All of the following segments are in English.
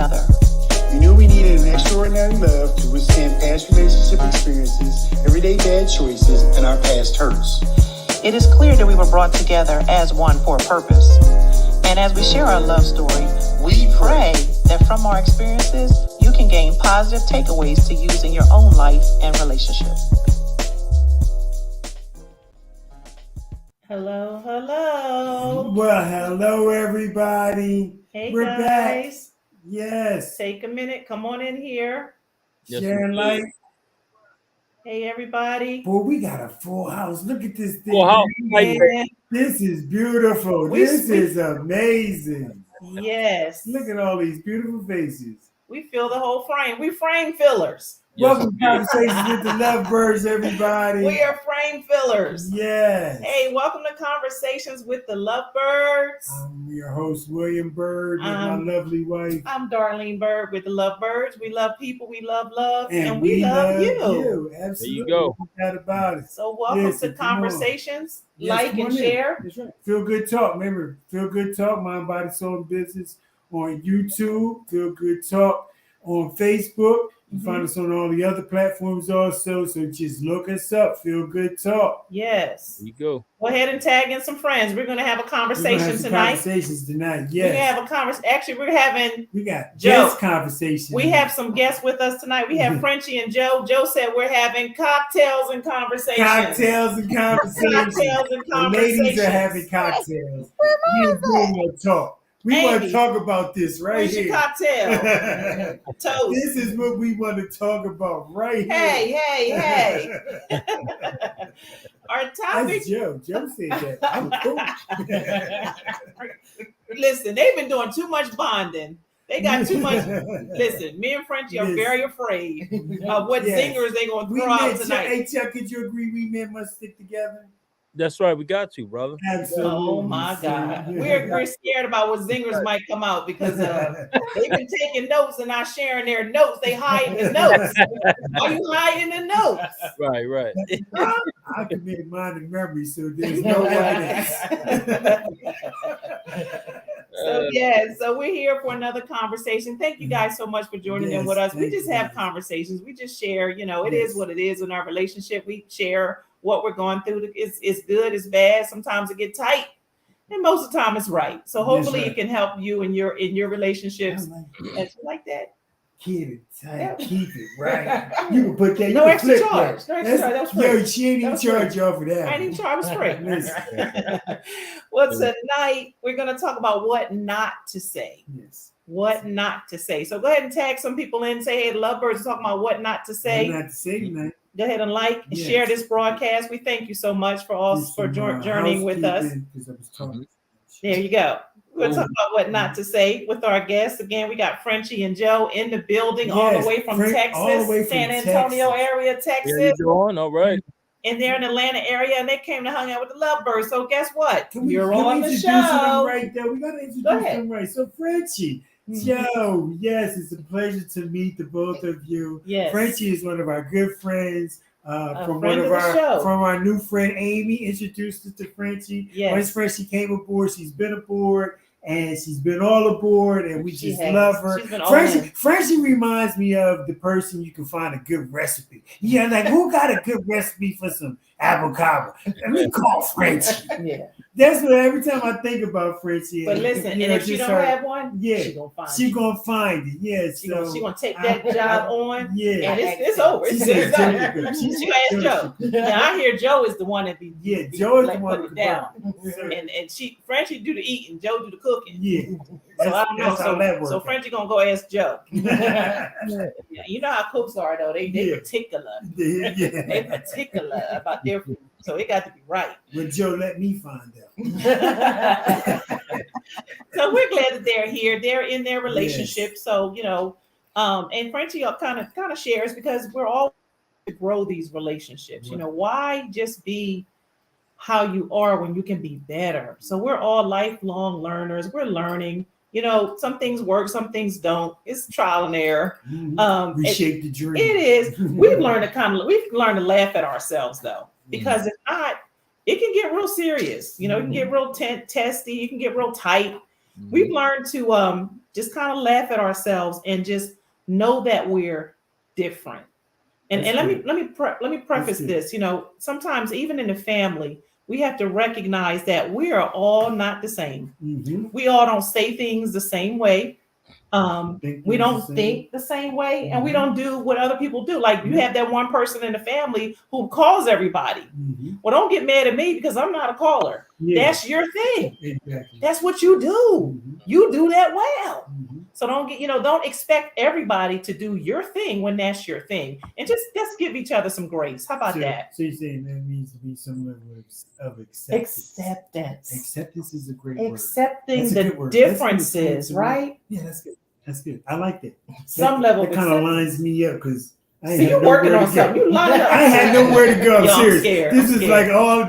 another. We knew we needed an extraordinary love to withstand past relationship experiences, everyday bad choices, and our past hurts. It is clear that we were brought together as one for a purpose. And as we share our love story, we pray that from our experiences, you can gain positive takeaways to use in your own life and relationship. Hello, hello. Well, hello, everybody. Hey, We're guys. back. Yes. Take a minute. Come on in here. Sharing life. Hey, everybody. Boy, we got a full house. Look at this thing. Full house. Yeah. This is beautiful. This is amazing. Yes. Look at all these beautiful faces. We fill the whole frame. We frame fillers. Welcome to Conversations with the LoveByrds, everybody. We are frame fillers. Yes. Hey, welcome to Conversations with the LoveByrds. I'm your host, William Bird, with my lovely wife. I'm Darlene Bird with the LoveByrds. We love people, we love love, and we love you. Absolutely. There you go. That about it. So welcome to Conversations. Like and share. That's right. Feel Good Talk. Remember, Feel Good Talk, Mind, Body, Soul, and Business on YouTube. Feel Good Talk on Facebook. You find us on all the other platforms also. So just look us up. Feel Good Talk. Yes. There you go. Go ahead and tag in some friends. We're going to have a conversation tonight. Conversations tonight. Yes. We have a conversation. Actually, we got Joe. guest conversations. We have some guests with us tonight. We have Frenchie and Joe. Joe said we're having cocktails and conversations. Cocktails and conversations. The ladies are having cocktails. We talk. We want to talk about this right here. Your cocktail? Toast. This is what we want to talk about right here. Hey. Our topic. That's Joe. Joe said that. I'm cool. Listen, they've been doing too much bonding. They got too much. Listen, me and Frenchie are very afraid of what zingers they're going to throw out tonight. Hey, Chuck, could you agree we men must stick together? That's right. We got to, brother. Absolutely. Oh my God. We're scared about what zingers might come out because they've been taking notes and not sharing their notes. They hide the notes. Are you hiding the notes? Right. I committed mine in memory, so there's no evidence. So we're here for another conversation. Thank you guys so much for joining in with us. We just have conversations. We just share, it is what it is in our relationship. We share what we're going through. It's good, it's bad. Sometimes it get tight, and most of the time it's right. So hopefully it can help you in your relationships. And like that. Keep it tight, keep it right. You can put that. No extra charge. No extra charge. That was free. Yo, she ain't even charge y'all for that. I ain't even charge. It was free. Well, tonight we're going to talk about what not to say. Yes. What not to say. So go ahead and tag some people in. Say, hey, LoveByrds is talking about what not to say. What not to say tonight. Go ahead and like and share this broadcast. We thank you so much for journeying with us. There you go. We're talking about what not to say with our guests. Again, we got Frenchie and Joe in the building, all the way from Texas, San Antonio area, Texas. How you doing? All right. And they're in the Atlanta area, and they came to hang out with the LoveByrds. So guess what? You're on the show. Right there. We got to introduce them right. So Frenchie, Joe, yes, it's a pleasure to meet the both of you. Yes. Frenchie is one of our good friends. From our new friend Amy introduced us to Frenchie. Yes. Once Frenchie came aboard, she's been aboard. And she's been all aboard, and we just love her. Frenchie reminds me of the person you can find a good recipe. Yeah, like who got a good recipe for some avocado? Let me call Frenchie. Yeah, that's what every time I think about Frenchie. But listen, and if she don't have one, she's gonna find it. Yeah, she gonna take that job on. Yeah, and it's over. It's done. She asked Joe. Now I hear Joe is the one that be Joe is the one put it down, and Frenchie do the eating, Joe do the cooking. Yeah. So I don't know. So Frenchie gonna go ask Joe. You know how cooks are though. They particular. They particular about their food. So it got to be right. When Joe let me find out. So we're glad that they're here. They're in their relationship. Yes. So and Frenchie kind of shares because we're all to grow these relationships. Right. Why just be how you are when you can be better? So we're all lifelong learners. We're learning. Some things work, some things don't. It's trial and error. Reshape the dream. It is. We've learned to laugh at ourselves though, because if not, it can get real serious. You can get real testy. You can get real tight. We've learned to just kind of laugh at ourselves and just know that we're different. And let me preface this. You know, sometimes even in the family, we have to recognize that we are all not the same. Mm-hmm. We all don't say things the same way. We don't think the same way, and we don't do what other people do. Like you have that one person in the family who calls everybody. Mm-hmm. Well, don't get mad at me because I'm not a caller. Yeah. That's your thing. Exactly. That's what you do. Mm-hmm. You do that well. Mm-hmm. So don't expect everybody to do your thing when that's your thing. And let's give each other some grace. How about that? So you're saying that needs to be some level of acceptance. Acceptance is a great word. Accepting the differences, right? Yeah, that's good. That's good. I like that. Some level that kind of lines me up because you're working on something. You line up. I had nowhere to go. I'm serious. Scared.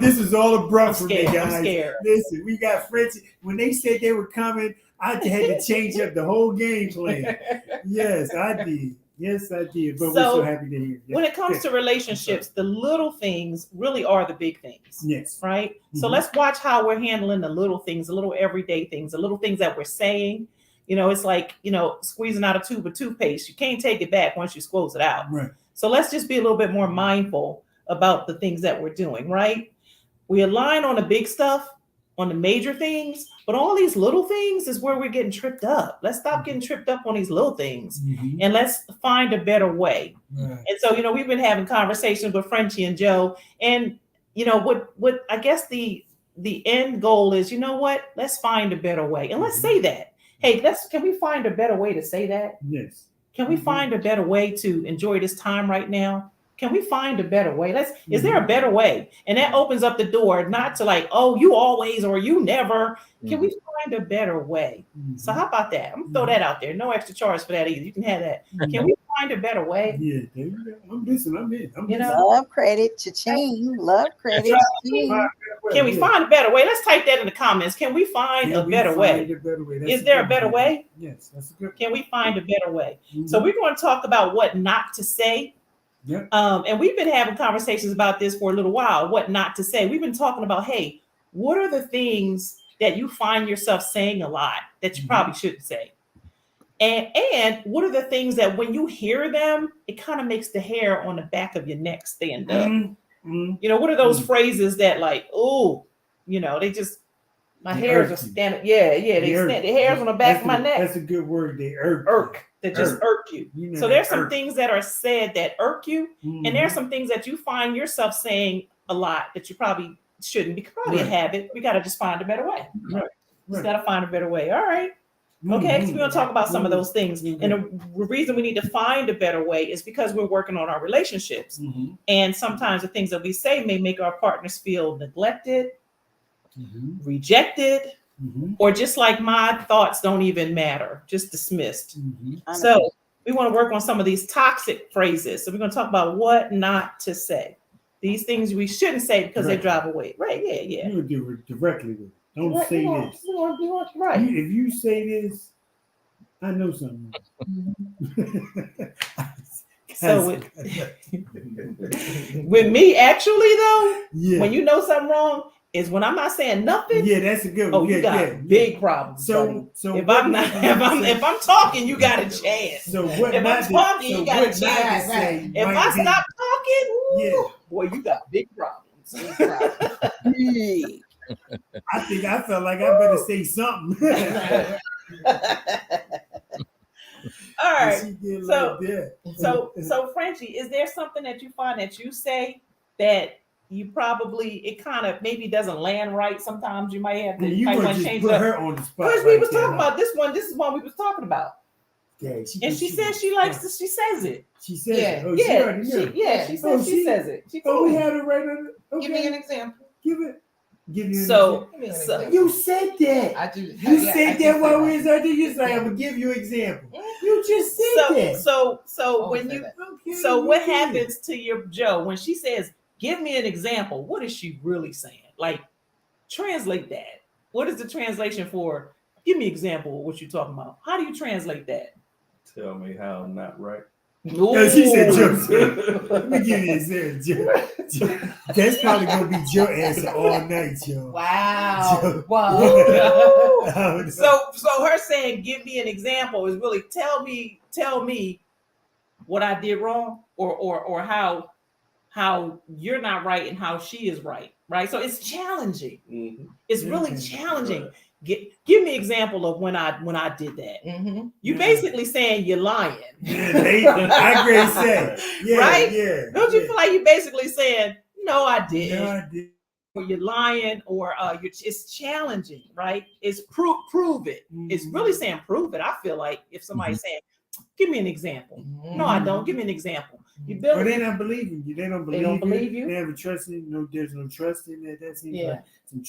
This is all abrupt for me, guys. I'm scared. Listen, we got Frenchie. When they said they were coming, I had to change up the whole game plan. Yes, I did. But we're so happy to hear. When it comes to relationships, the little things really are the big things. Yes. Right? Mm-hmm. So let's watch how we're handling the little things, the little everyday things, the little things that we're saying. You know, it's like, squeezing out a tube of toothpaste. You can't take it back once you squeeze it out. Right. So let's just be a little bit more mindful about the things that we're doing, right? We align on the big stuff, on the major things, but all these little things is where we're getting tripped up. Let's stop getting tripped up on these little things and let's find a better way. Right. And so, we've been having conversations with Frenchie and Joe, and what I guess the end goal is, let's find a better way. And let's say that. Hey, can we find a better way to say that? Yes. Can we find a better way to enjoy this time right now? Can we find a better way? Is there a better way? And that opens up the door, not to like, oh, you always or you never. Can we find a better way? So how about that? I'm gonna throw that out there. No extra charge for that either. You can have that. Can we find a better way? Yeah, there you go. I'm in. Love credit, cha-ching. Love credit. Can we find a better way? Let's type that in the comments. Can we find a better way? Is there a better way? Yes, that's a good. Can we find a better way? So we're going to talk about what not to say. Yeah. And we've been having conversations about this for a little while, what not to say. We've been talking about, hey, what are the things that you find yourself saying a lot that you probably shouldn't say? And what are the things that when you hear them, it kind of makes the hair on the back of your neck stand up? What are those phrases that like, oh, they just, my hairs are standing. Yeah, the hairs on the back of my neck. That's a good word. They irk. That just irk you. So there's some things that are said that irk you, and there's some things that you find yourself saying a lot that you probably shouldn't. Because probably a habit. We got to just find a better way. Right. Just got to find a better way. All right. Okay, so we're going to talk about some of those things. And the reason we need to find a better way is because we're working on our relationships. And sometimes the things that we say may make our partners feel neglected, rejected, or just like my thoughts don't even matter, just dismissed. So we want to work on some of these toxic phrases. So we're going to talk about what not to say. These things we shouldn't say because they drive away. Right, yeah. You would do it directly with it. Don't say this. Right. If you say this, I know something. So with me, actually, though, when you know something wrong, is when I'm not saying nothing. Yeah, that's a good one. Oh, you got big problems. So if I'm talking, you got a chance. So what? If I'm talking, you got a chance. Right. If I stop talking, boy, you got big problems. I felt like I better say something. All right. So Frenchie, is there something that you find that you say that you probably it kind of maybe doesn't land right? Sometimes you might have to change put her on the spot. Because we was talking about this one. This is one we was talking about. Yeah, she says she likes to. She says it. She says it. Oh, she says she says it. She told we had it right on it. Okay. Give me an example. Give you an example. You said that. I do. You said that while we was out there. You said, "I'm gonna give you an example." You just said that. So when you what happens to your Joe when she says, "Give me an example"? What is she really saying? Like, translate that. What is the translation for? Give me an example of what you're talking about. How do you translate that? Tell me how I'm not right. No, she said Joseph. Let me give you an example. That's probably gonna be your answer all night, Joe. Wow. Wow. So her saying, "Give me an example," is really tell me what I did wrong, or how you're not right and how she is right. Right. So it's challenging. Mm-hmm. It's really challenging. Right. Give me an example of when I did that. Mm-hmm. You basically saying you're lying. I agree. Say, yeah, right? Yeah. Don't you feel like you're basically saying, "No, I didn't." No, I did. Or you're lying, or it's challenging, right? It's prove it. Mm-hmm. It's really saying prove it. I feel like if somebody's saying, "Give me an example," no, I don't. Give me an example. You build. But they not believing you. They don't believe you. They haven't trusted. No, there's no trust in that. That seems like some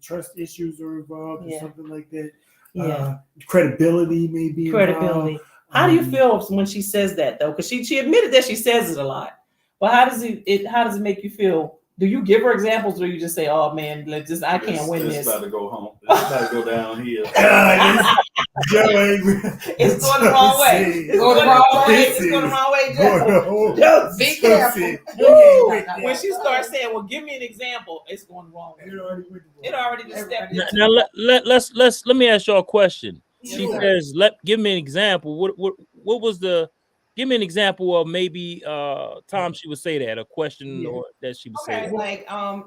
trust issues are involved, or something like that. Yeah, credibility maybe. Credibility. Involved. How do you feel when she says that though? Because she admitted that she says it a lot. But how does it make you feel? Do you give her examples, or you just say, "Oh man, I can't win this"? It's about to go home. It's about to go downhill. It's going the wrong way. It's going the wrong way. It's going the wrong way. Just be careful. When she starts saying, "Well, give me an example," it's going the wrong way. It already just stepped into. Now let me ask y'all a question. She says, "Give me an example." What was the? Give me an example of maybe time she would say that, a question or that she would say.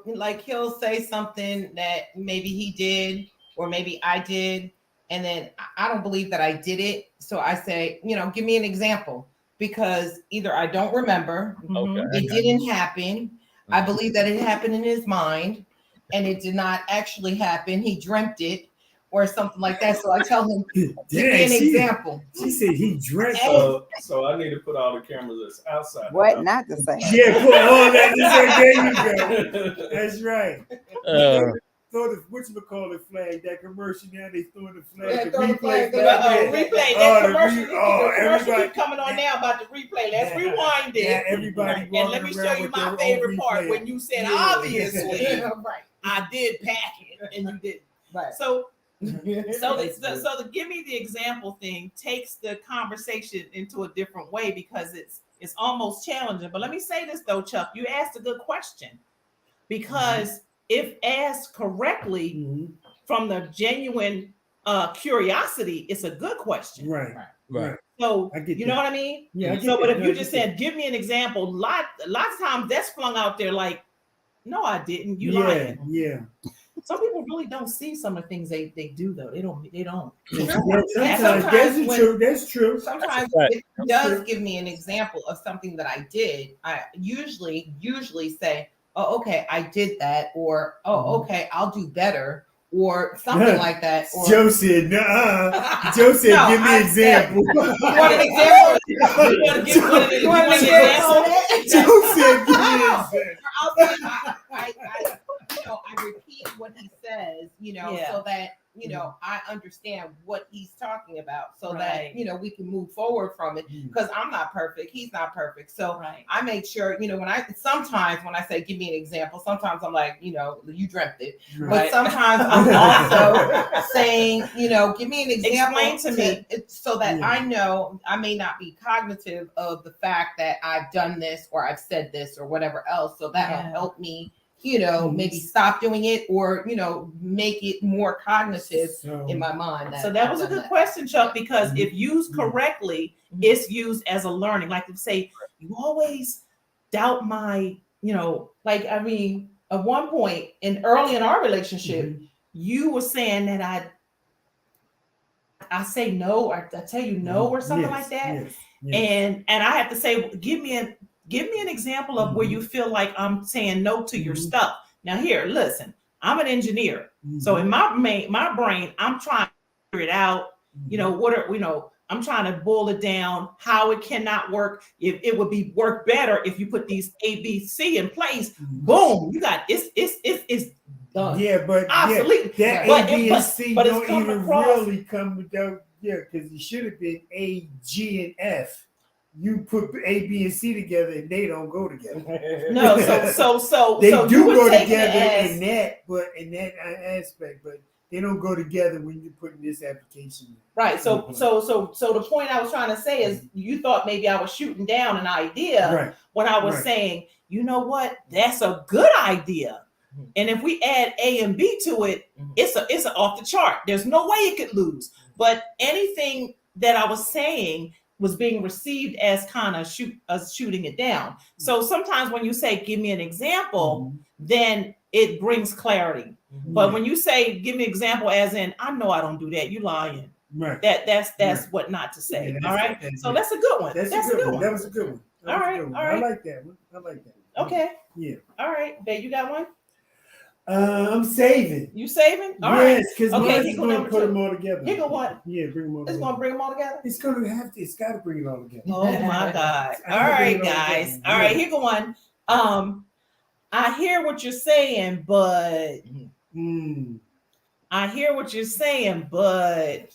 Like he'll say something that maybe he did or maybe I did, and then I don't believe that I did it. So I say, give me an example, because either I don't remember, it didn't happen. I believe that it happened in his mind and it did not actually happen. He dreamt it. Or something like that. So I tell him, give me an example. She said he drank. So I need to put all the cameras that's outside. What not to say? Yeah, put all that in there. There you go. That's right. Throw the whatchamacallit flag, that commercial now, they throwing the flag. Replay. That commercial. Everybody coming on now about the replay. Let's rewind it. Yeah, everybody. And let me show you my favorite part when you said, obviously, I did pack it and you didn't. Right. So the give me the example thing takes the conversation into a different way, because it's almost challenging. But let me say this though, Chuck, you asked a good question, because if asked correctly from the genuine curiosity, it's a good question. Right. So you know what I mean? Yeah. But if you just said, give me an example, lots of times that's flung out there like, no, I didn't. You lying. Yeah. Some people really don't see some of the things they do though. They don't. That's true. Sometimes it does give me an example of something that I did. I usually say, "Oh, okay, I did that," or "Oh, okay, I'll do better," or something like that. Or, Joe said, "Nuh-uh." Joe said, "Give me an example." You want an example? You want an example? Joe said, "Give me an example." I repeat what he says, so that I understand what he's talking about, so that we can move forward from it. Because I'm not perfect, he's not perfect, so I make sure sometimes when I say give me an example, sometimes I'm like, you dreamt it, but sometimes I'm also saying, give me an example. Explain to me so that I know I may not be cognitive of the fact that I've done this or I've said this or whatever else, so that'll help me maybe stop doing it, or make it more cognitive in my mind. So that was a good question, Chuck, because if used correctly, it's used as a learning. Like to say, you always doubt my, at one point early in our relationship, you were saying that I say no, or I tell you no, or something like that. And I have to say, give me an example of where you feel like I'm saying no to your stuff. Now here, listen, I'm an engineer. So in my brain, I'm trying to figure it out. I'm trying to boil it down, how it cannot work. If it would work better if you put these A, B, C in place. Boom, you got it's done. Yeah, but obsolete. That A, B, and C don't even really come without. Yeah, because it should have been A, G, and F. You put A, B, and C together, and they don't go together. No, so they do go together in that aspect, but they don't go together when you're putting this application in. Right. So the point I was trying to say is you thought maybe I was shooting down an idea when I was saying, you know what, that's a good idea. And if we add A and B to it, it's a off the chart. There's no way it could lose. But anything that I was saying was being received as kind of shooting it down. So sometimes when you say, give me an example, then it brings clarity. But when you say, give me an example, as in, I know I don't do that, you lying. Right. That's what not to say. All right. So that's a good one. That's a good one. That was a good one. All right. I like that one. Okay. Yeah. All right. Babe, you got one? I'm saving. You saving? All right. Yes, because mine's going to put them all together. Here go what? Yeah, bring them all together. It's going to bring them all together? It's going to have to. It's got to bring it all together. Oh, my God. All right, guys. All right, here go one. I hear what you're saying, but... I hear what you're saying, but...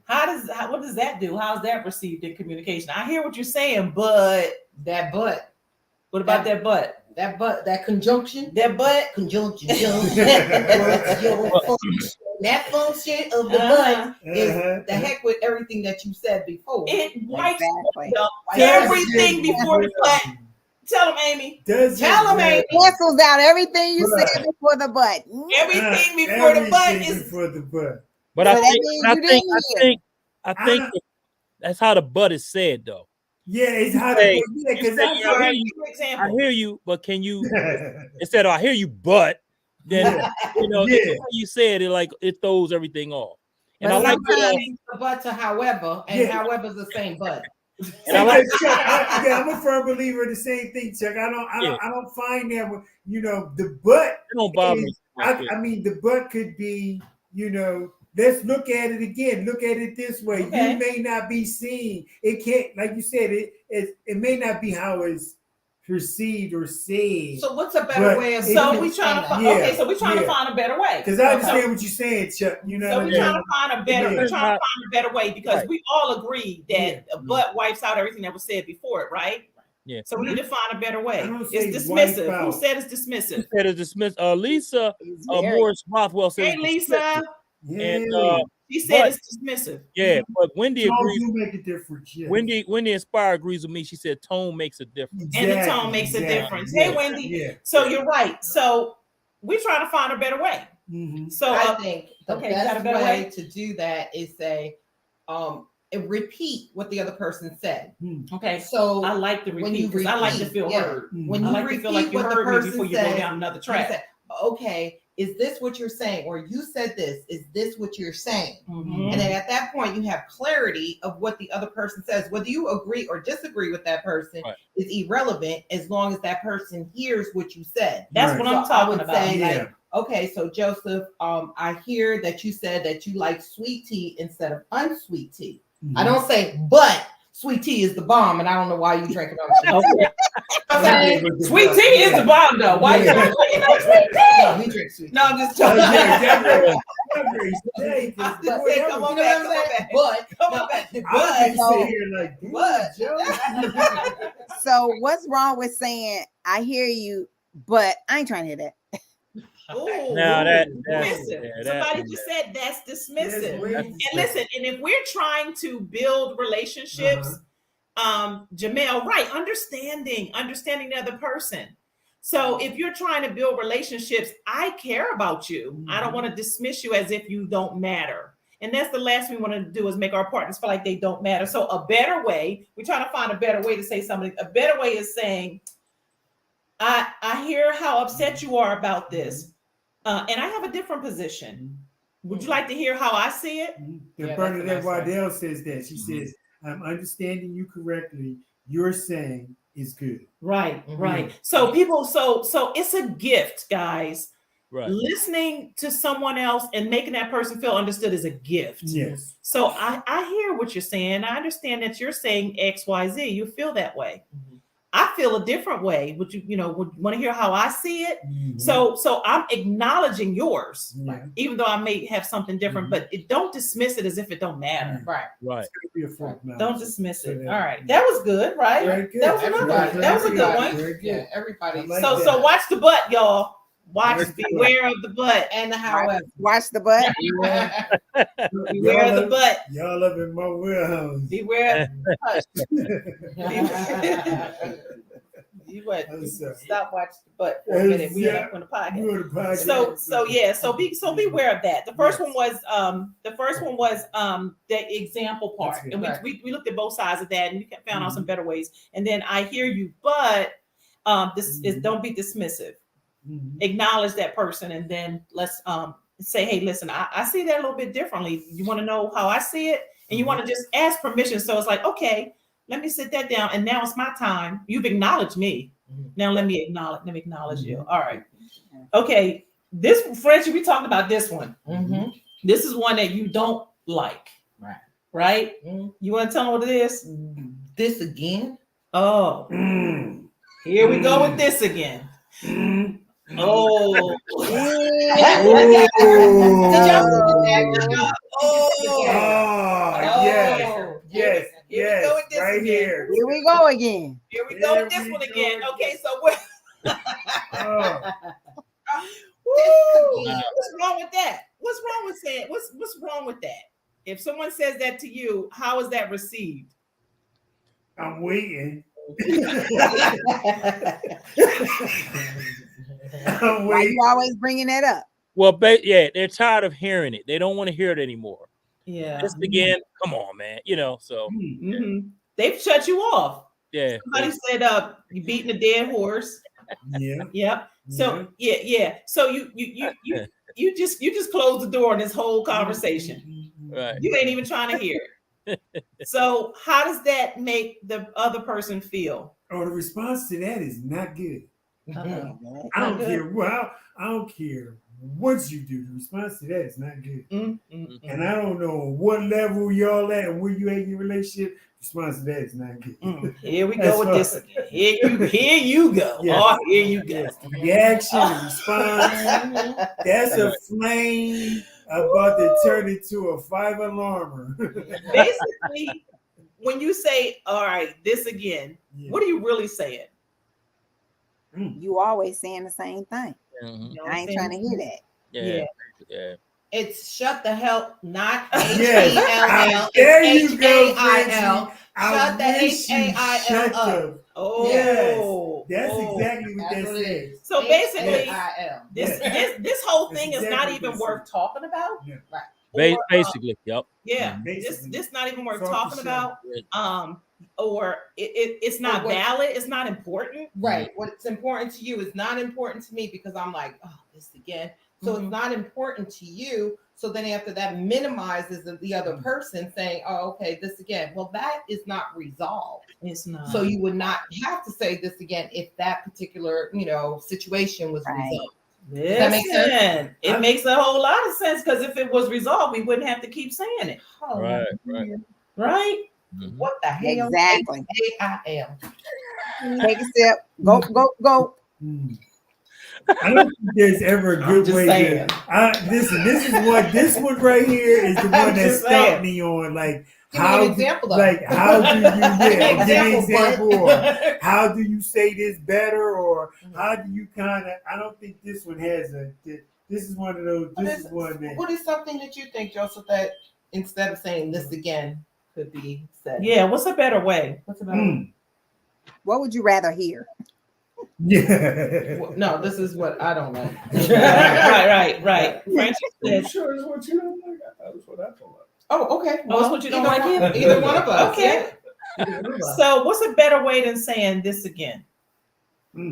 what does that do? How's that received in communication? I hear what you're saying, but... That but. What about that but? That but, that conjunction. That but? Conjunction. That function of the but is the heck with everything that you said before. It wipes everything before the but. Tell them, Amy. Tell them, Amy. Cancels out everything you said before the but. Everything before the but is before the but. But so I think that's how the but is said, though. Yeah, it's how say, because I hear you, but can you instead of I hear you, but then you said it like it throws everything off. And but I like the but to however, and however's the same but. And I like I'm a firm believer in the same thing, Chuck. I don't find that the but it don't bother me. I mean the but could be, let's look at it again. Look at it this way. Okay. You may not be seeing it. Can't, like you said, it may not be how it's perceived or said. So what's a better way of? So we trying to find. Okay, so we're trying to find a better way. Because I understand what you're saying, Chuck. You know. So we're trying to find a better. We're trying to find a better way because we all agree that a but wipes out everything that was said before it, right? Yeah. So we need to find a better way. It's dismissive. Who said it's dismissive? Who said it's dismissive? Lisa Morris Rothwell said. Hey, Lisa. And she said it's dismissive. Yeah, but Wendy agrees. Tone make a difference. Yeah. Wendy Inspire agrees with me. She said tone makes a difference. Exactly, and the tone makes a difference. Hey, Wendy. Yeah. So you're right. So we're trying to find a better way. Mm-hmm. So I think the best way to do that is say, and repeat what the other person said. Okay. So I like to repeat because I like to feel heard. When you like to feel like you heard me before you go down another track. Say, okay. Is this what you're saying? Or you said this. Is this what you're saying? Mm-hmm. And then at that point, you have clarity of what the other person says. Whether you agree or disagree with that person is irrelevant as long as that person hears what you said. That's what I'm talking about. Say, like, okay, so Joseph, I hear that you said that you like sweet tea instead of unsweet tea. Mm-hmm. I don't say, but sweet tea is the bomb, and I don't know why you drink it on sweet tea is the bomb, though. Why you drink sweet tea? No, we drink sweet tea. No, I'm just joking. So what's wrong with saying I hear you, but I ain't trying to hear that? Ooh, now that's somebody just said that's dismissive. And listen, and if we're trying to build relationships, Jamel, right, understanding the other person. So if you're trying to build relationships, I care about you. Mm-hmm. I don't want to dismiss you as if you don't matter. And that's the last thing we want to do is make our partners feel like they don't matter. So a better way, we're trying to find a better way to say something. A better way is saying, I hear how upset you are about this. And I have a different position. Would you like to hear how I see it? Bernadette Waddell says that. She says, I'm understanding you correctly. You're saying is good. Right, right. So people, so it's a gift, guys. Right. Listening to someone else and making that person feel understood is a gift. Yes. So I hear what you're saying. I understand that you're saying X, Y, Z. You feel that way. Mm-hmm. I feel a different way. Would you want to hear how I see it? Mm-hmm. So I'm acknowledging yours, even though I may have something different, but don't dismiss it as if it don't matter. Right. Don't dismiss it. All right. That was good, right? Good. That was a good one. Yeah, everybody. So watch the butt, y'all. Beware of the butt and the however. Watch the butt. Beware of the butt. Y'all up in my warehouse. Beware. You what? Stop watching the butt for a minute. We are on the podcast. So beware of that. The first one was the example part, and we looked at both sides of that, and we found out some better ways. And then I hear you, but this is don't be dismissive. Acknowledge that person, and then let's say, hey, listen, I see that a little bit differently. You want to know how I see it, and you want to just ask permission. So it's like, okay, let me sit that down, and now it's my time. You've acknowledged me. Now let me acknowledge you. All right. Okay. This friendship, we talked about this one. This is one that you don't like. Right? You want to tell them what it is? This again? Oh. Here we go with this again. Oh. Yes. Right here. Here we go again. Here we go with this one again. Okay, so we're what's wrong with that? What's wrong with saying what's wrong with that? If someone says that to you, how is that received? I'm waiting. Why you always bringing that up? Well, they're tired of hearing it. They don't want to hear it anymore. Yeah. Just again, come on, man. So they've shut you off. Yeah. Somebody said you beating a dead horse. Yeah. Yep. So yeah. So you just closed the door on this whole conversation. Right. You ain't even trying to hear it. So how does that make the other person feel? Oh, the response to that is not good. Uh-huh. I don't care. Well, I don't care what you do. The response to that is not good. And I don't know what level y'all at and where you at in your relationship. The response to that is not good. Here we go with this again. Here you go. Yes. Oh, here you go. Yes. The reaction, the response. That's a flame about to turn into a 5-alarmer. Basically, when you say, all right, this again, what are you really saying? You always saying the same thing. I ain't trying to hear that. Yeah. It's shut the hell, not H-E-L-L. There you go, H-A-I-L. Shut the H-A-I-L up. Oh, yes. That's exactly what that says. So basically, this whole thing is not even worth talking about. Right. Basically, yep. Yeah, this not even worth talking about. Or it's not valid. It's not important. Right. What's important to you is not important to me because I'm like, oh, this again. So it's not important to you. So then after that minimizes the other person saying, oh, okay, this again. Well, that is not resolved. It's not. So you would not have to say this again if that particular, situation was resolved. Does that make sense? It makes a whole lot of sense because if it was resolved, we wouldn't have to keep saying it. Oh, right? What the hell? Exactly. A-I-L. Take a step. Go. I don't think there's ever a good way to. Listen, this one right here is the one that stopped me on. Like, how do you give me an example, or how do you say this better, or how do you kind of? I don't think this one has a. This is one of those. This is one that. What is something that you think, Joseph, that instead of saying this again could be said? Yeah. What's a better way? What would you rather hear? Yeah. No, this is what I don't like. Right. Francis said, sure is what you don't like. That's what I told her. Oh, okay. Well, that's what you don't like either. Either one of us. Okay. So, what's a better way than saying this again? How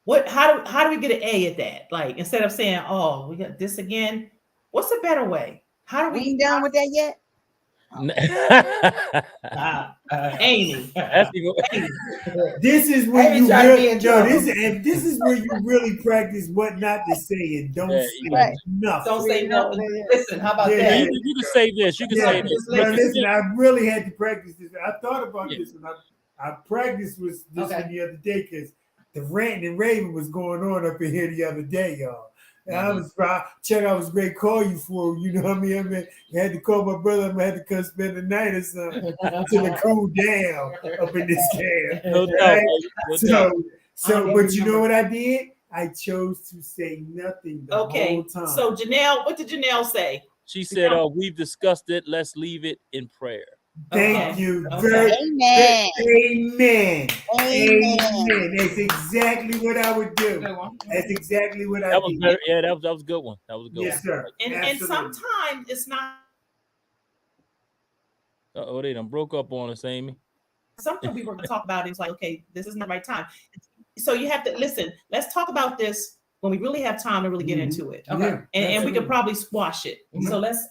do we get an A at that? Like instead of saying, "Oh, we got this again," what's a better way? How do we? Ain't done with that yet. Amy. This is where you really, this is where you really practice what not to say and don't say nothing. Don't say nothing. Listen, how about that? You can say this. You can say this. Listen, I really had to practice this. I thought about this when I practiced with this one the other day because the ranting and raving was going on up in here the other day, y'all. And I was great call you for, you know what I mean? I had to call my brother. I had to come spend the night or something until it cooled down up in this camp. No right? doubt. So, but you know what I did? I chose to say nothing the whole time. So Janelle, what did Janelle say? She said, we've discussed it. Let's leave it in prayer. Thank you. Amen. Amen. Amen. That's exactly what I would do. That's exactly what I was did. very, yeah, that was a good one. That was a good one. Yes, sir. And sometimes it's not. They done broke up on us, Amy. Something we were going to talk about is like, okay, this isn't the right time. So you have to listen. Let's talk about this when we really have time to really get into it. Okay. Yeah, and we could probably squash it. So let's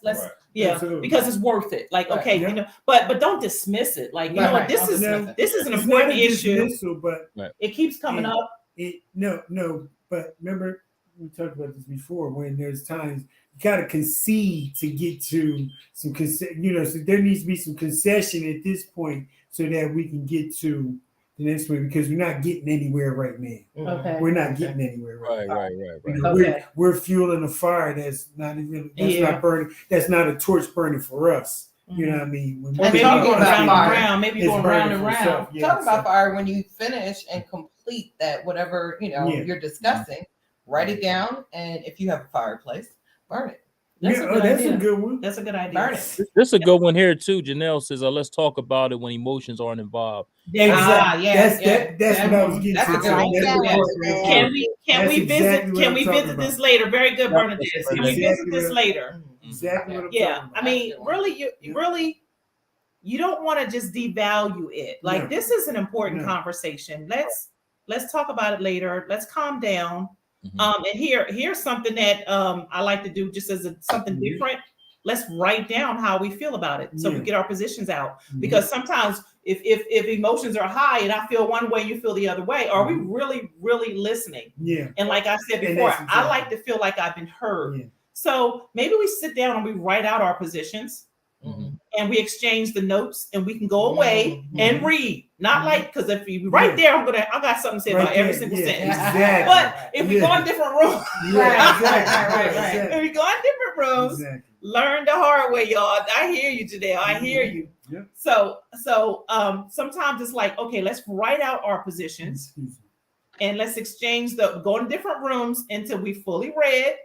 Absolutely. because it's worth it. Like, okay, you know, but don't dismiss it. Like, you know what, this is an important issue. But it keeps coming up. But remember, we talked about this before, when there's times you got to concede to get to some so there needs to be some concession at this point so that we can get to the next one, because we're not getting anywhere right now. Okay. We're not getting anywhere right now. Right. We're fueling a fire that's not even not burning. That's not a torch burning for us. You know what I mean? Maybe going around, maybe going round and round. Talk about fire when you finish and complete that, whatever you're discussing. Write it down, and if you have a fireplace, burn it. That's a good one. That's a good idea. Burn it. This is a good one here too. Janelle says, "Let's talk about it when emotions aren't involved." Exactly. That's what I was getting to. Can we visit this later? Very good, Bernadette. Can we visit this later? Exactly. What I'm talking about. I mean, really, you don't want to just devalue it. Like, this is an important conversation. Let's talk about it later. Let's calm down. And here's something that I like to do, just as something different. Let's write down how we feel about it, so we get our positions out. Because sometimes if emotions are high and I feel one way, you feel the other way, are we really, really listening? And like I said before, I like to feel like I've been heard. So maybe we sit down and we write out our positions. And we exchange the notes, and we can go away and read. Not like, because if you right there, I got something to say about every single sentence. Exactly. But if we go in different rooms, if we go in different rooms, learn the hard way, y'all. I hear you, Janelle. I hear you. So sometimes it's like, okay, let's write out our positions, and let's exchange go in different rooms until we fully read.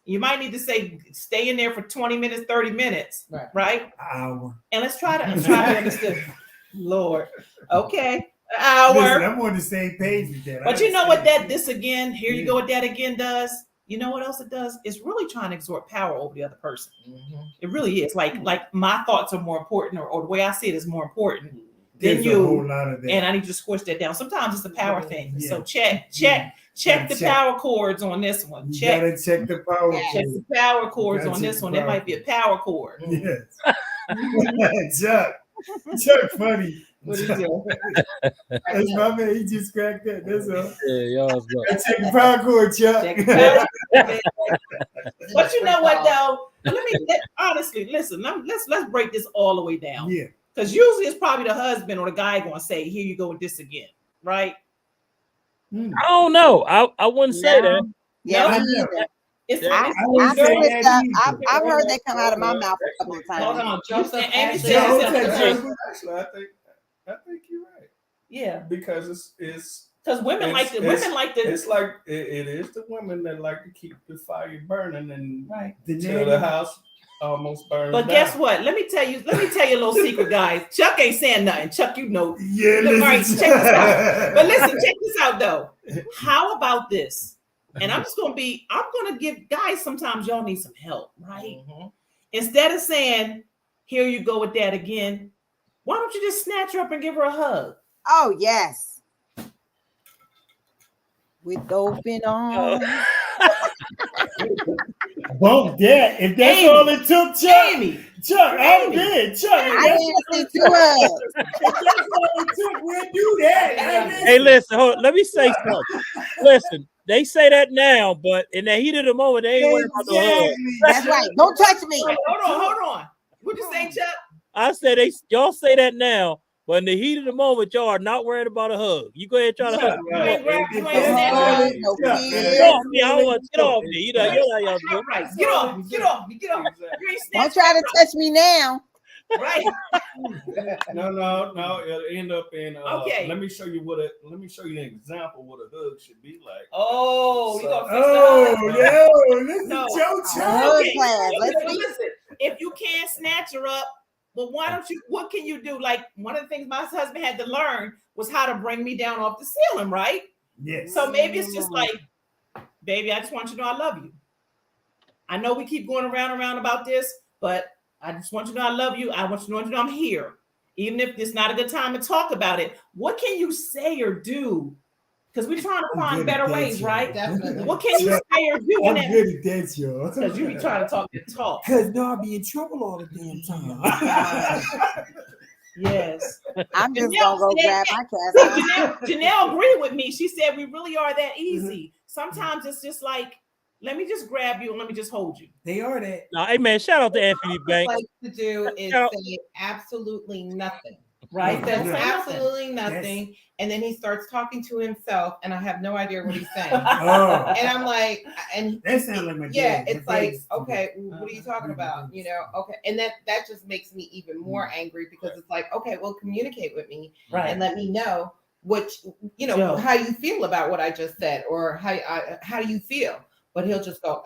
You might need to stay in there for 20 minutes, 30 minutes, right? Hour. And let's try to understand. Lord. Okay. Hour. Listen, I'm on the same page with that. But you know what this again, here you go what that again does? You know what else it does? It's really trying to exert power over the other person. It really is. Like my thoughts are more important, or the way I see it is more important than you. A whole lot of that. And I need to squish that down. Sometimes it's a power thing. So check the power cords on this one. You gotta check the power cords. Check the power cords on this one. That might be a power cord. Yes. Chuck funny. What is it? That's my man. He just cracked that. That's all. Yeah, y'all. Check the power cord, Chuck. But you know what though? Honestly, listen. Let's break this all the way down. Yeah. Because usually it's probably the husband or the guy going to say, "Here you go with this again," right? I don't know. I wouldn't say that. Yeah, I've heard that come out of my mouth a couple of times. Hold on, Joseph. Actually, I think you're right. Yeah, because it's because women like to. It's like it is the women that like to keep the fire burning and till the house almost burns. But guess what? Let me tell you a little secret, guys. Chuck ain't saying nothing. Chuck, you know. Yeah, all right, check this out. But listen, check this out though. How about this? And I'm gonna give guys, sometimes y'all need some help, right? Instead of saying, "Here you go with that again," why don't you just snatch her up and give her a hug? Oh, yes. With open arms. Bump that. If that's Amy, all it took, Chuck, I'm good. Chuck, I didn't see two us. if that's all it took, we'll do that. Hey, listen, let me say something. Listen, they say that now, but in the heat of the moment, they ain't worried about the hug. That's right. Don't touch me. Hold on. What'd you say, Chuck? I said y'all say that now, but in the heat of the moment, y'all are not worried about a hug. You go ahead and try to hug. You ain't Get off me. I don't want to get off me. You know how y'all do. Get off me. Don't try to touch me now. Right. No. It'll end up in. Okay. Let me show you an example what a hug should be like. Oh, you gonna fix Listen, if you can't snatch her up, but why don't you? What can you do? Like one of the things my husband had to learn was how to bring me down off the ceiling, right? Yes. So maybe it's just like, baby, I just want you to know I love you. I know we keep going around about this, but I just want you to know I love you. I want you to know I'm here. Even if it's not a good time to talk about it. What can you say or do? Because we're trying to find better ways, right? Definitely. What can you say or do? I'm good at that, y'all. Because you be trying to talk that talk. Because no, I'll be in trouble all the damn time. Yes. I'm just gonna go grab my cat. Janelle agreed with me. She said we really are that easy. Sometimes it's just like, let me just grab you and let me just hold you. They are that. No, hey man, shout out to Anthony Banks. What I like to do is say absolutely nothing. Right? That's absolutely nothing. And then he starts talking to himself, and I have no idea what he's saying. And I'm like, and that sounds like my dad. Yeah, it's like, okay, what are you talking about? You know, okay. And that just makes me even more angry because it's like, okay, well, communicate with me and let me know how you feel about what I just said, or how do you feel? But he'll just go,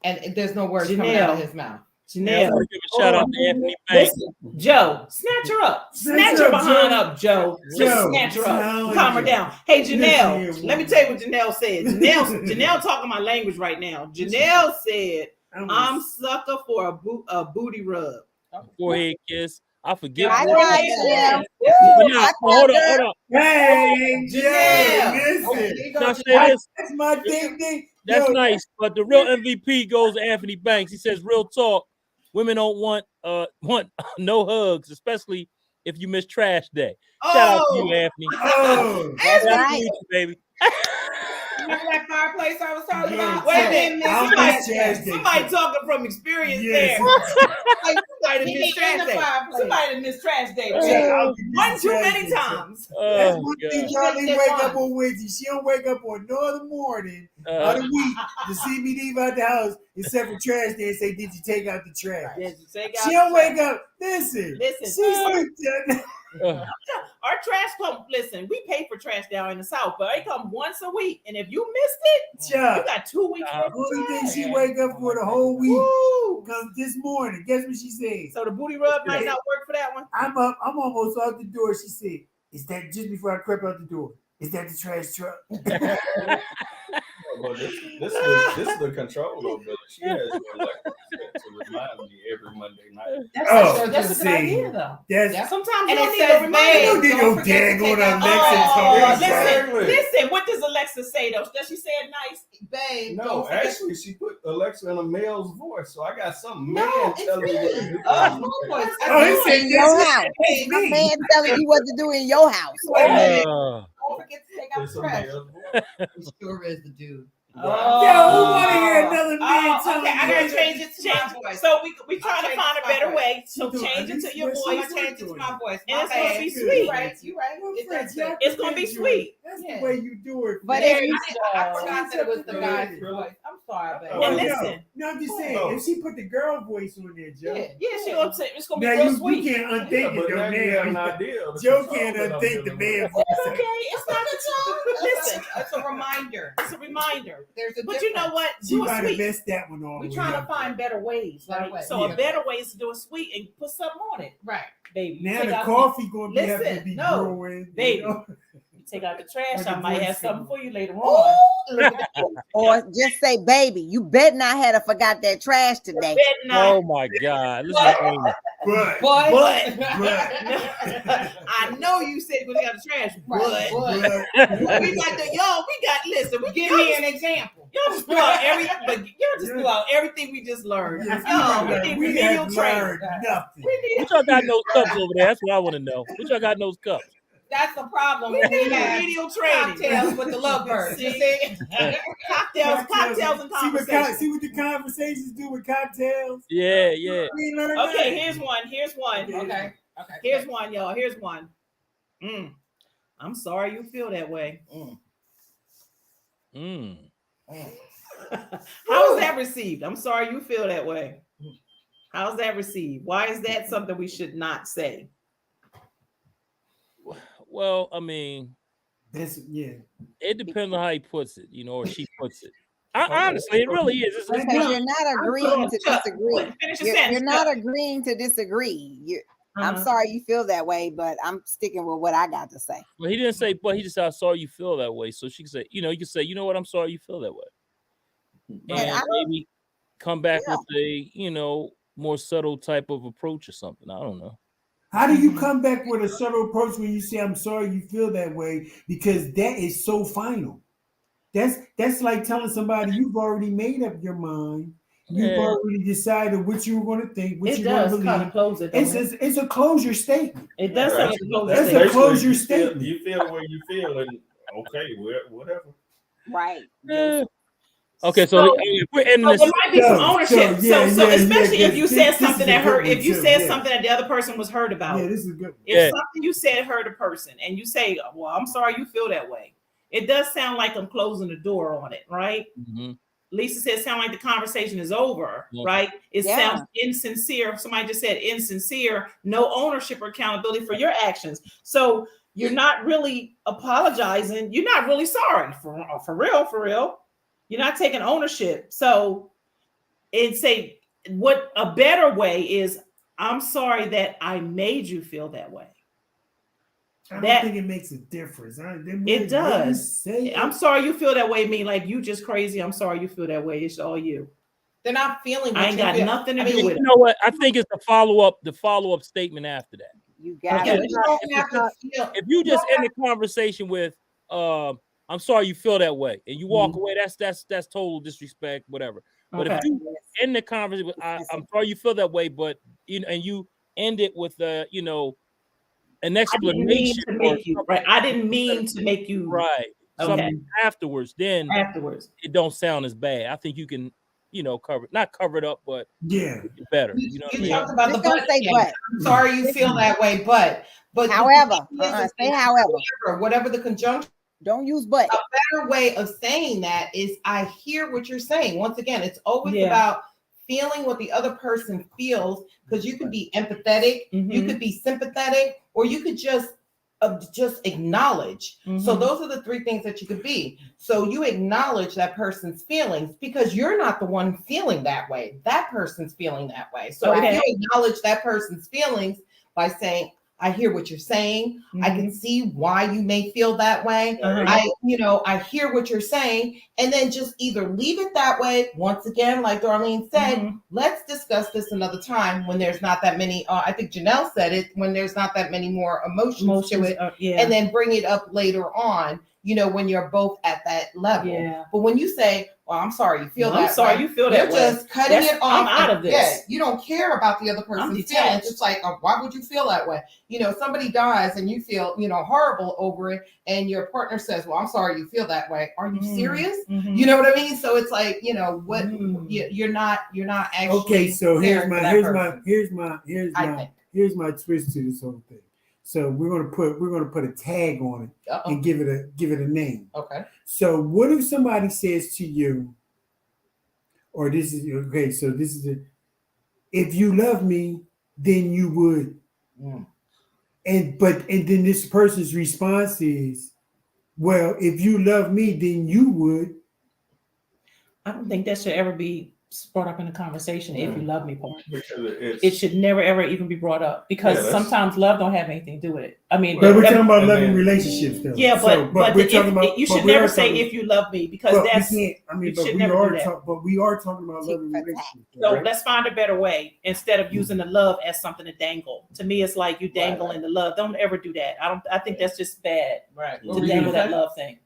and there's no words coming out of his mouth. Janelle, give a shout out to Anthony Banks. Listen, Joe, snatch her up. Snatch her behind up, Joe. Just snatch her up. Calm her down. Hey, Janelle, let me tell you what Janelle said. Janelle talking my language right now. Janelle said, I'm sucker for a booty rub. Forehead kiss. I forget. Hold on. Hey, Janelle. That's my thing. That's nice, but the real MVP goes to Anthony Banks. He says, "Real talk, women don't want no hugs, especially if you miss trash day." Shout out to you, Anthony. That's right, baby. Remember that fireplace I was talking about? Wait a minute, somebody talking from experience there. Somebody missed trash day. Somebody missed trash day. One too many times. That's one thing Charlie wake up on Wednesday. She don't wake up on no other morning of the week to see me leave out the house except for trash day and say, "Did you take out the trash?" She don't wake up. Listen. Our trash come. Listen, we pay for trash down in the South, but they come once a week. And if you missed it, you got 2 weeks. The only thing she wake up for the whole week comes this morning. Guess what she said? So the booty rub might not work for that one. I'm up. I'm almost out the door. She said, "Is that just before I crept out the door? Is that the trash truck?" Well, this is the control though, Billy. She has an electric to remind me every Monday night. That's a good idea, though. Sometimes you And don't it need says, a reminder. You don't need no daggone Alexa. Listen, what does Alexa say though? Does she say it nice? Babe, no, actually, she put Alexa in a male's voice, so I got some man telling me what to do. He said in your house. A man telling you what to do in your house. Don't forget to take out the trash. It sure is the dude. Yo, we want to hear another man telling I gotta change it to my voice. So we trying to find a better way. So change it to your voice. Change it to my voice. And it's gonna be sweet. You right. It's gonna be sweet. That's the way you do it. But I forgot that it was the guy's voice. I'm sorry, baby. Well, listen. No, I'm just saying, if she put the girl voice on there, Joe. Yeah, she gonna say it's gonna be Now real sweet. you can't unthink it, though, man. Joe can't unthink the man voice. It's okay. It's not the tone. Listen, it's a reminder. It's a reminder. There's a but you know what? She might have messed that one off. We're trying to find better ways, right? So a better way is to do it sweet and put something on it, right, baby. Now the coffee gonna be have to be brewing, baby. You take out the trash. I might have something for you later on. Or just say, "Baby, you bet not had forgot that trash today." Oh my God! But I know you said we got the trash, but we got listen. We give me an example. Y'all just threw out everything we just learned. We have learned nothing. What y'all got in those cups over there? That's what I want to know. What y'all got in those cups? That's the problem. We have remedial training. Cocktails with the LoveByrds. You see? cocktails and conversations. See what the conversations do with cocktails? Yeah. Okay, here's one. Okay. Here's one, y'all. Here's one. I'm sorry you feel that way. How was that received? I'm sorry you feel that way. How's that received? Why is that something we should not say? Well, I mean, it depends on how he puts it, you know, or she puts it. Honestly, it really is. Because you're not agreeing to disagree. You're not agreeing to disagree. I'm sorry you feel that way, but I'm sticking with what I got to say. Well, he didn't say, but he just said, I'm sorry you feel that way. So she can say, you know, you can say, you know what, I'm sorry you feel that way. And maybe come back with a, you know, more subtle type of approach or something. I don't know. How do you come back with a subtle approach when you say, I'm sorry you feel that way? Because that is so final. That's like telling somebody you've already made up your mind. You've already decided what you were going to think, what you're going to believe. Kind of close it, it's a closure statement. It does sound like a closure statement. That's a closure statement. You feel the way you feel, and okay, whatever. Right. Okay, so if we're ending this, there might be some ownership. So especially if you said something that hurt, if you said something that the other person was hurt about. Yeah, this is good. If something you said hurt a person, and you say, "Well, I'm sorry you feel that way," it does sound like I'm closing the door on it, right? Mm-hmm. Lisa said, "Sound like the conversation is over," right? It sounds insincere. Somebody just said insincere. No ownership or accountability for your actions. So you're not really apologizing. You're not really sorry for real. You're not taking ownership. So it's what a better way is, I'm sorry that I made you feel that way. I don't think it makes a difference. It does. I'm sorry you feel that way. Mean like you just crazy. I'm sorry you feel that way. It's all you. They're not feeling. I ain't got nothing to do with it. You know what? I think it's the follow up statement after that. You got it. If you just end the conversation with I'm sorry you feel that way, and you walk away, that's total disrespect, whatever. But if you end the conversation with I'm sorry you feel that way, but you know, and you end it with you know, an explanation. I didn't mean to make you something afterwards. Then it don't sound as bad. I think you can, you know, not cover it up, but better. You know, you talked about the but. I'm sorry you feel that way, but however, say however, whatever the conjunction. Don't use but. A better way of saying that is I hear what you're saying. Once again, it's always about feeling what the other person feels, because you could be empathetic, you could be sympathetic, or you could just acknowledge. So those are the three things that you could be. So you acknowledge that person's feelings because you're not the one feeling that way. That person's feeling that way. So if you acknowledge that person's feelings by saying, I hear what you're saying. I can see why you may feel that way. I hear what you're saying, and then just either leave it that way. Once again, like Darlene said, let's discuss this another time when there's not that many. I think Janelle said it, when there's not that many more emotions to it, and then bring it up later on. You know, when you're both at that level. Yeah. But when you say, well, I'm sorry you feel that way. I'm sorry you feel that way. You're just cutting it off. I'm out of this. Yeah, you don't care about the other person's feelings. It's like, why would you feel that way? You know, somebody dies and you feel, you know, horrible over it. And your partner says, well, I'm sorry you feel that way. Are you serious? You know what I mean? So it's like, you know, what you're not actually. Okay, so here's my twist to this whole thing. So we're gonna put a tag on it and give it a name. Okay. So what if somebody says to you, or this is okay, so this is it. If you love me, then you would. And then this person's response is, well, if you love me, then you would. I don't think that should ever be brought up in a conversation. If you love me, part. It should never ever even be brought up, because sometimes love don't have anything to do with it. I mean, but we're talking about loving relationships, though. Yeah, but we're talking about. You should never say if you love me, because that's. We are talking about loving relationships. So let's find a better way instead of using the love as something to dangle. To me, it's like you dangling the love. Don't ever do that. I think that's just bad. Right. To dangle that love thing.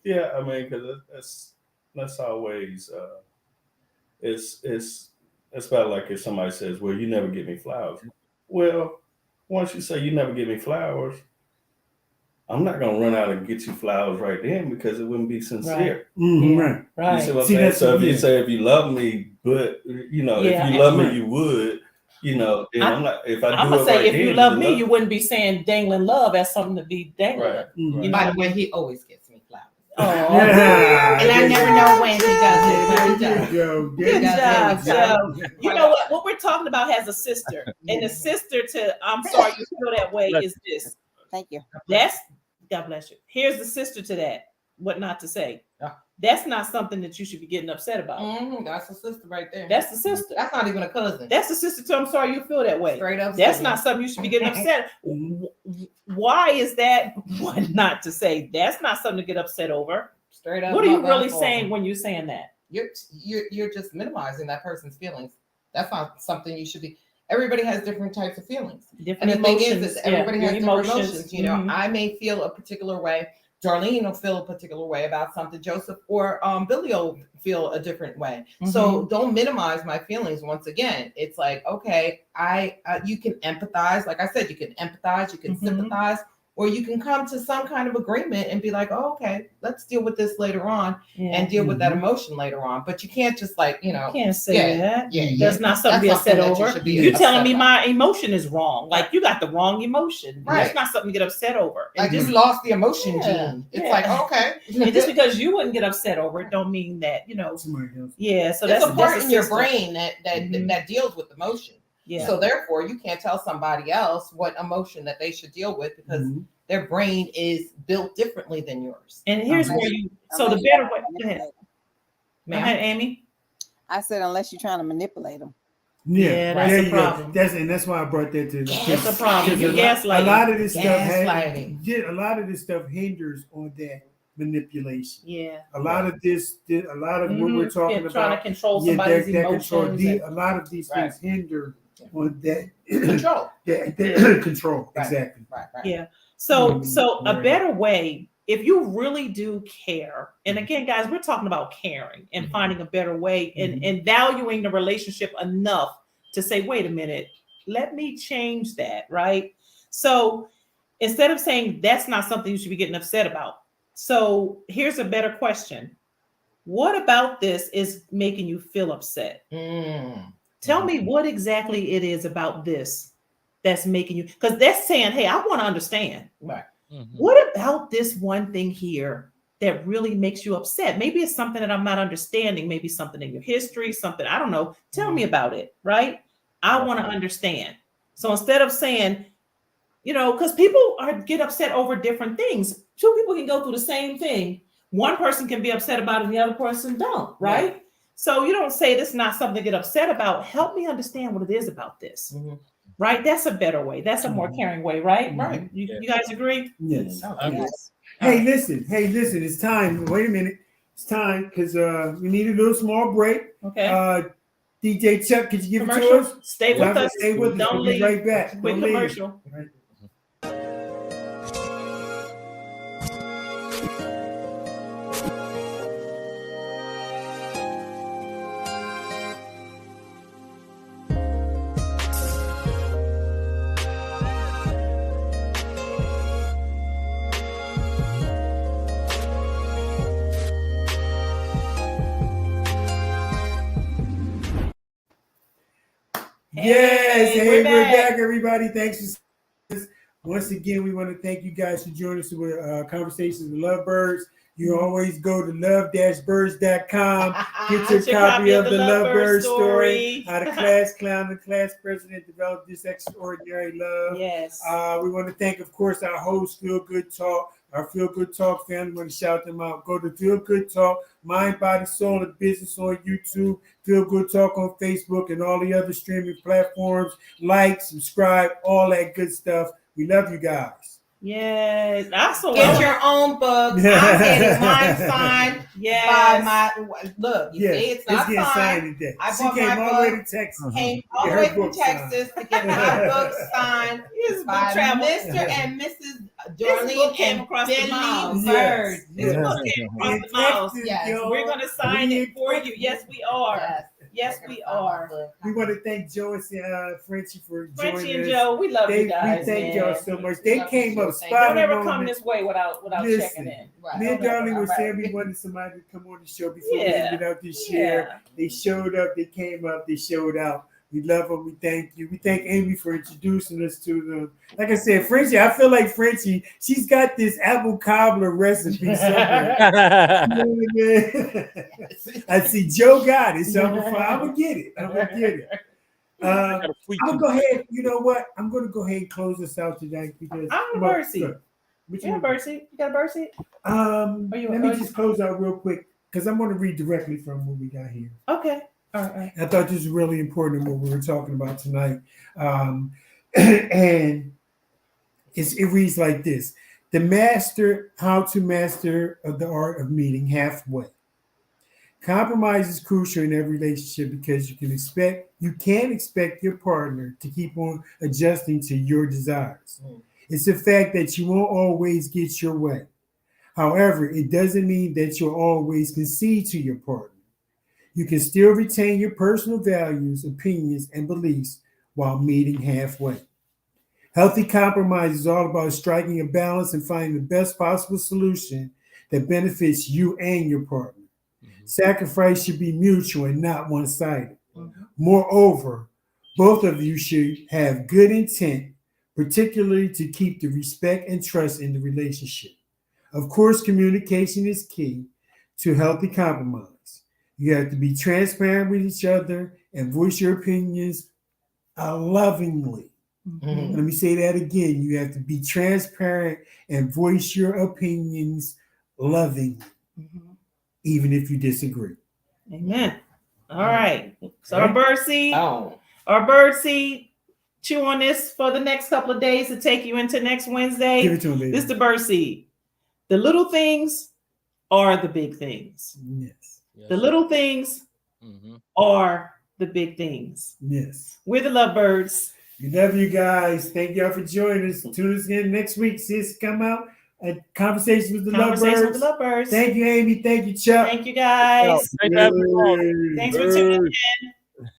Yeah, I mean, because that's always. It's about like if somebody says, well, you never get me flowers. Well, once you say you never get me flowers, I'm not going to run out and get you flowers right then, because it wouldn't be sincere. Right. You see what I'm saying? So if you say, if you love me, but, you know, if you love me, you would, you know, and I'm not, if I do I'm going to say, right if you love me, you wouldn't be saying dangling love as something to be dangling. Right. You know, by the way, he always gets me flowers. Oh, and I never know when he does it, but he does. Good job, Joe. You know what we're talking about has a sister, and the sister to "I'm sorry you feel that way" is this. Thank you. That's God bless you. Here's the sister to that. What not to say. That's not something that you should be getting upset about. That's the sister right there. That's the sister. That's not even a cousin. That's the sister to "I'm sorry you feel that way." Straight up. That's not something you should be getting upset. Why is that what not to say? That's not something to get upset over. Straight up. What are you really saying when you're saying that? You're just minimizing that person's feelings. That's not something you should be. Everybody has different types of feelings. Different and the emotions. thing is everybody has different emotions. You know, Mm-hmm. I may feel a particular way. Darlene will feel a particular way about something. Joseph or Billy will feel a different way. Mm-hmm. So don't minimize my feelings. Once again, it's like, okay, you can empathize. Like I said, you can empathize, you can sympathize, or you can come to some kind of agreement and be like, oh, okay, let's deal with this later on and deal with that emotion later on. But you can't just like, you know, can't say that. Yeah, that's not something to be upset over. You're telling me about. my emotion is wrong. Like you got the wrong emotion. Right. That's not something to get upset over. Like you lost the emotion gene. It's like, okay. And just because you wouldn't get upset over it, don't mean that, you know. Yeah. So that's that's a part in your brain that deals with emotion. Yeah. So therefore, you can't tell somebody else what emotion that they should deal with because their brain is built differently than yours. And here's where you. So the better way. Go ahead. Go ahead, Amy. I said unless you're trying to manipulate them. Yeah, that's the problem. That's why I brought that to. That's the problem. You're gaslighting. A lot of this stuff. Gaslighting. A lot of this stuff hinders on that manipulation. Yeah. A lot of this. A lot of what we're talking about. Trying to control somebody's emotions. A lot of these things hinder on that control. Control. Right. Exactly. Right. Yeah. So a better way, if you really do care, and again, guys, we're talking about caring and finding a better way and valuing the relationship enough to say, wait a minute, let me change that, right? So instead of saying that's not something you should be getting upset about. So here's a better question. What about this is making you feel upset? Tell me what exactly it is about this that's making you, because that's saying, hey, I want to understand. Right. What about this one thing here that really makes you upset? Maybe it's something that I'm not understanding. Maybe something in your history, something, I don't know. Tell me about it, right? I want to understand. So instead of saying, you know, because people get upset over different things. Two people can go through the same thing. One person can be upset about it and the other person don't, right? So you don't say this is not something to get upset about. Help me understand what it is about this. Right? That's a better way. That's a more caring way, right? Right. You guys agree? Yes. Yes. Hey, listen. It's time. Wait a minute. It's time because we need a little small break. Okay. DJ Chuck, could you give it to us? Stay with us. Stay with us. Don't We'll leave. be right back. Quick commercial. Right. Yes, hey, we're back, everybody. Thanks for once again. We want to thank you guys for joining us with Conversations with LoveByrds. You always go to love-birds.com. Get your copy of the LoveByrd story. How the class clown and class president developed this extraordinary love. Yes. We want to thank, of course, our host, Feel Good Talk. Our Feel Good Talk family, we want to shout them out. Go to Feel Good Talk, Mind, Body, Soul, and Business on YouTube. Feel Good Talk on Facebook and all the other streaming platforms. Like, subscribe, all that good stuff. We love you guys. Yes. Also, get your own book. I'm getting mine signed by my look. You see, it's not signed today. I she bought came my all the way book. to Texas. Came all the way from Texas to get my book signed by Mr. and Mrs. Darlene and Billy Birds. This book came across the miles. Yes. We're going to sign it for you. Yes, we are. Yes, we are. We want to thank Joe and Frenchie for joining us. Frenchie and Joe, we love you guys. We thank y'all so much. They came up spot Don't on. ever come this way without checking in. Me and Darlene were saying we wanted somebody to come on the show before we ended out this year. They showed up. They came up. They showed out. We love them. We thank you. We thank Amy for introducing us to them. Like I said, Frenchie, I feel like Frenchie, she's got this apple cobbler recipe somewhere. I see Joe got it, so I'm gonna get it. I'm gonna get it. I'm gonna go ahead. You know what? I'm gonna go ahead and close this out tonight because I'm a bird seat. You got a bird seat? You got a bird seat? Let me just close out real quick because I'm gonna read directly from what we got here. Okay. All right. I thought this was really important what we were talking about tonight. And it reads like this: how to master the art of meeting halfway. Compromise is crucial in every relationship because you can't expect your partner to keep on adjusting to your desires. It's the fact that you won't always get your way. However, it doesn't mean that you'll always concede to your partner. You can still retain your personal values, opinions, and beliefs while meeting halfway. Healthy compromise is all about striking a balance and finding the best possible solution that benefits you and your partner. Sacrifice should be mutual and not one-sided. Moreover, both of you should have good intent, particularly to keep the respect and trust in the relationship. Of course, communication is key to healthy compromise. You have to be transparent with each other and voice your opinions lovingly. Let me say that again. You have to be transparent and voice your opinions lovingly, even if you disagree. Amen. All right. So our bird seed, chew on this for the next couple of days to take you into next Wednesday. Give it to him, baby. This is the bird seed. The little things are the big things. Yes. The little things are the big things. Yes. We're the LoveByrds. We love you guys. Thank y'all for joining us. Tune us in next week. Sis, come out at Conversations with the LoveByrds. Thank you, Amy. Thank you, Chuck. Thank you, guys. Thanks for tuning in.